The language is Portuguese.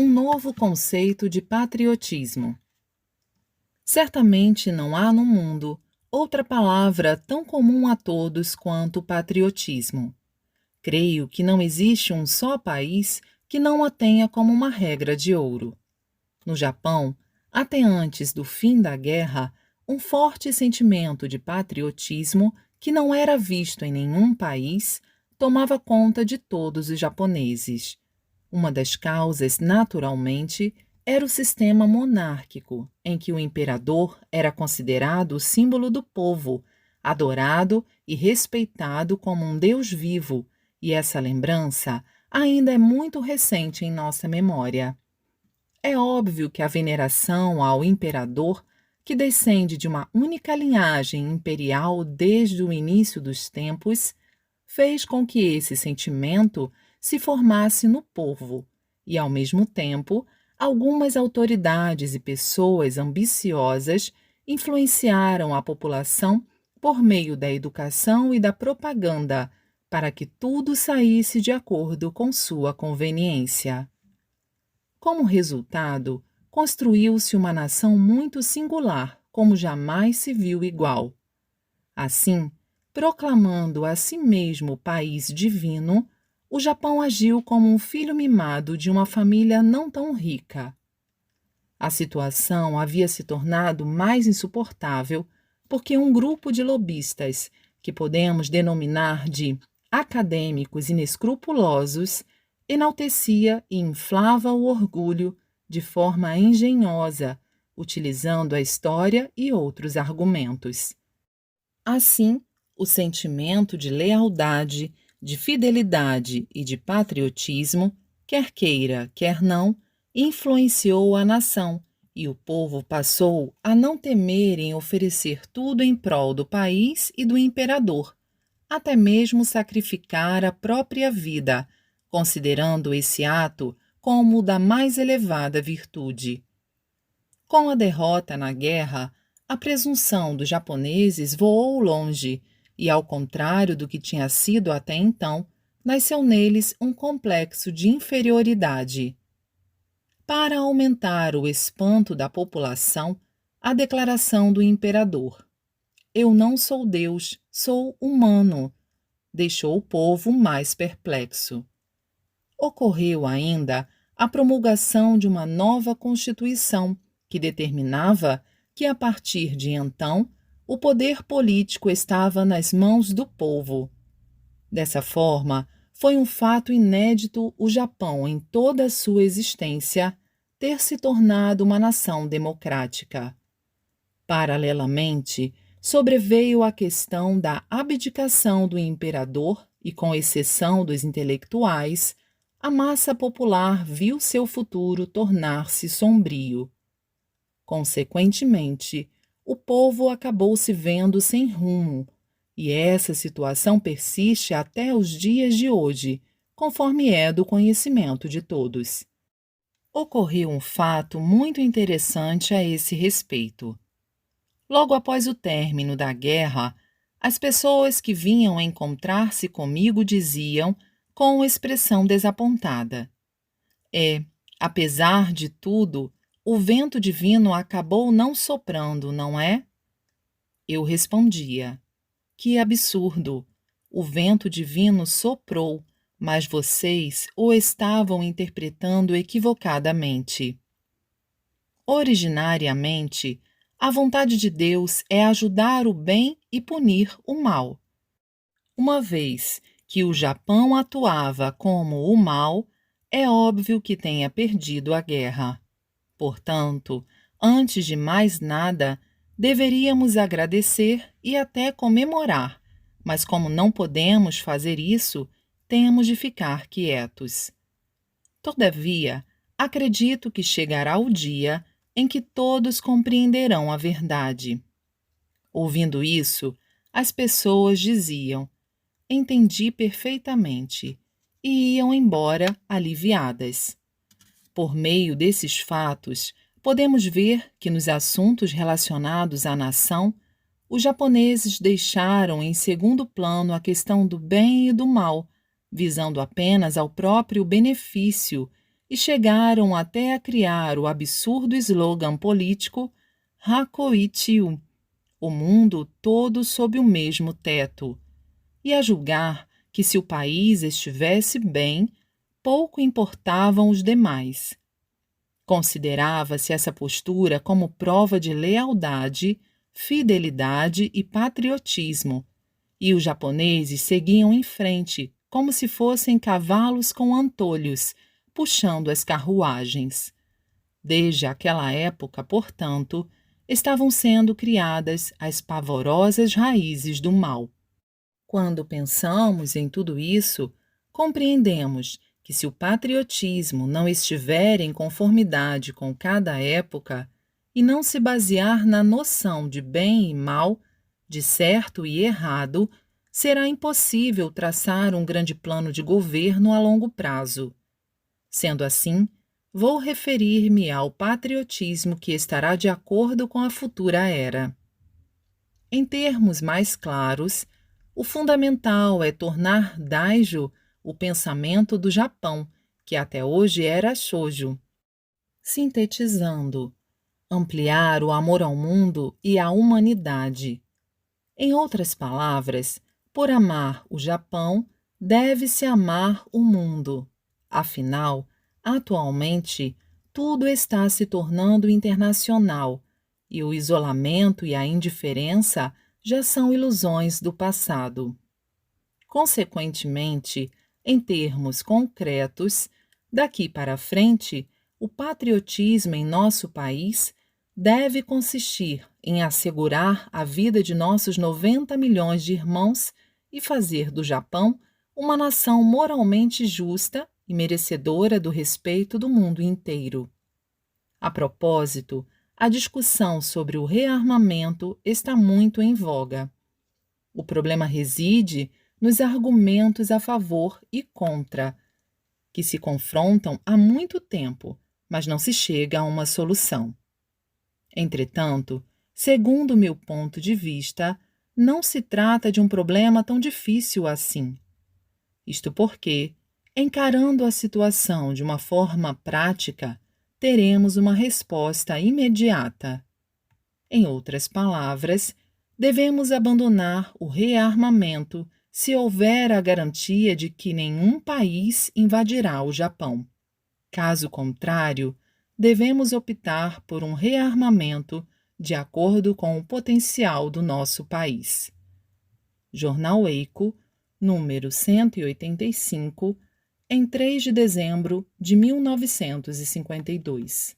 um novo conceito de patriotismo. Certamente não há no mundo outra palavra tão comum a todos quanto patriotismo. Creio que não existe um só país que não a tenha como uma regra de ouro. No Japão, até antes do fim da guerra, um forte sentimento de patriotismo que não era visto em nenhum país tomava conta de todos os japoneses. Uma das causas, naturalmente, era o sistema monárquico, em que o imperador era considerado o símbolo do povo, adorado e respeitado como um deus vivo, e essa lembrança ainda é muito recente em nossa memória. É óbvio que a veneração ao imperador, que descende de uma única linhagem imperial desde o início dos tempos, fez com que esse sentimento se formasse no povo e, ao mesmo tempo, algumas autoridades e pessoas ambiciosas influenciaram a população por meio da educação e da propaganda para que tudo saísse de acordo com sua conveniência. Como resultado, construiu-se uma nação muito singular, como jamais se viu igual. Assim, proclamando a si mesmo país divino, o Japão agiu como um filho mimado de uma família não tão rica. A situação havia se tornado mais insuportável porque um grupo de lobistas, que podemos denominar de acadêmicos inescrupulosos, enaltecia e inflava o orgulho de forma engenhosa, utilizando a história e outros argumentos. Assim, o sentimento de lealdade, de fidelidade e de patriotismo, quer queira, quer não, influenciou a nação, e o povo passou a não temer em oferecer tudo em prol do país e do imperador, até mesmo sacrificar a própria vida, considerando esse ato como o da mais elevada virtude. Com a derrota na guerra, a presunção dos japoneses voou longe e, ao contrário do que tinha sido até então, nasceu neles um complexo de inferioridade. Para aumentar o espanto da população, a declaração do imperador: "Eu não sou Deus, sou humano", deixou o povo mais perplexo. Ocorreu ainda a promulgação de uma nova Constituição que determinava que, a partir de então, o poder político estava nas mãos do povo. Dessa forma, foi um fato inédito o Japão, em toda a sua existência, ter se tornado uma nação democrática. Paralelamente, sobreveio a questão da abdicação do imperador e, com exceção dos intelectuais, a massa popular viu seu futuro tornar-se sombrio. Consequentemente, o povo acabou se vendo sem rumo, e essa situação persiste até os dias de hoje, conforme é do conhecimento de todos. Ocorreu um fato muito interessante a esse respeito. Logo após o término da guerra, as pessoas que vinham encontrar-se comigo diziam, com expressão desapontada: apesar de tudo, o vento divino acabou não soprando, não é? Eu respondia: que absurdo! O vento divino soprou, mas vocês o estavam interpretando equivocadamente. Originariamente, a vontade de Deus é ajudar o bem e punir o mal. Uma vez que o Japão atuava como o mal, é óbvio que tenha perdido a guerra. Portanto, antes de mais nada, deveríamos agradecer e até comemorar, mas como não podemos fazer isso, temos de ficar quietos. Todavia, acredito que chegará o dia em que todos compreenderão a verdade. Ouvindo isso, as pessoas diziam: "Entendi perfeitamente", e iam embora aliviadas. Por meio desses fatos, podemos ver que nos assuntos relacionados à nação, os japoneses deixaram em segundo plano a questão do bem e do mal, visando apenas ao próprio benefício e chegaram até a criar o absurdo slogan político Hakoichiu, o mundo todo sob o mesmo teto, e a julgar que se o país estivesse bem, pouco importavam os demais. Considerava-se essa postura como prova de lealdade, fidelidade e patriotismo, e os japoneses seguiam em frente, como se fossem cavalos com antolhos, puxando as carruagens. Desde aquela época, portanto, estavam sendo criadas as pavorosas raízes do mal. Quando pensamos em tudo isso, compreendemos que se o patriotismo não estiver em conformidade com cada época e não se basear na noção de bem e mal, de certo e errado, será impossível traçar um grande plano de governo a longo prazo. Sendo assim, vou referir-me ao patriotismo que estará de acordo com a futura era. Em termos mais claros, o fundamental é tornar Daijo o pensamento do Japão, que até hoje era Shoujo. Sintetizando, ampliar o amor ao mundo e à humanidade. Em outras palavras, por amar o Japão, deve-se amar o mundo. Afinal, atualmente, tudo está se tornando internacional e o isolamento e a indiferença já são ilusões do passado. Consequentemente, em termos concretos, daqui para frente, o patriotismo em nosso país deve consistir em assegurar a vida de nossos 90 milhões de irmãos e fazer do Japão uma nação moralmente justa e merecedora do respeito do mundo inteiro. A propósito, a discussão sobre o rearmamento está muito em voga. O problema reside nos argumentos a favor e contra, que se confrontam há muito tempo, mas não se chega a uma solução. Entretanto, segundo meu ponto de vista, não se trata de um problema tão difícil assim. Isto porque, encarando a situação de uma forma prática, teremos uma resposta imediata. Em outras palavras, devemos abandonar o rearmamento se houver a garantia de que nenhum país invadirá o Japão. Caso contrário, devemos optar por um rearmamento de acordo com o potencial do nosso país. Jornal Eiko, número 185, em 3 de dezembro de 1952.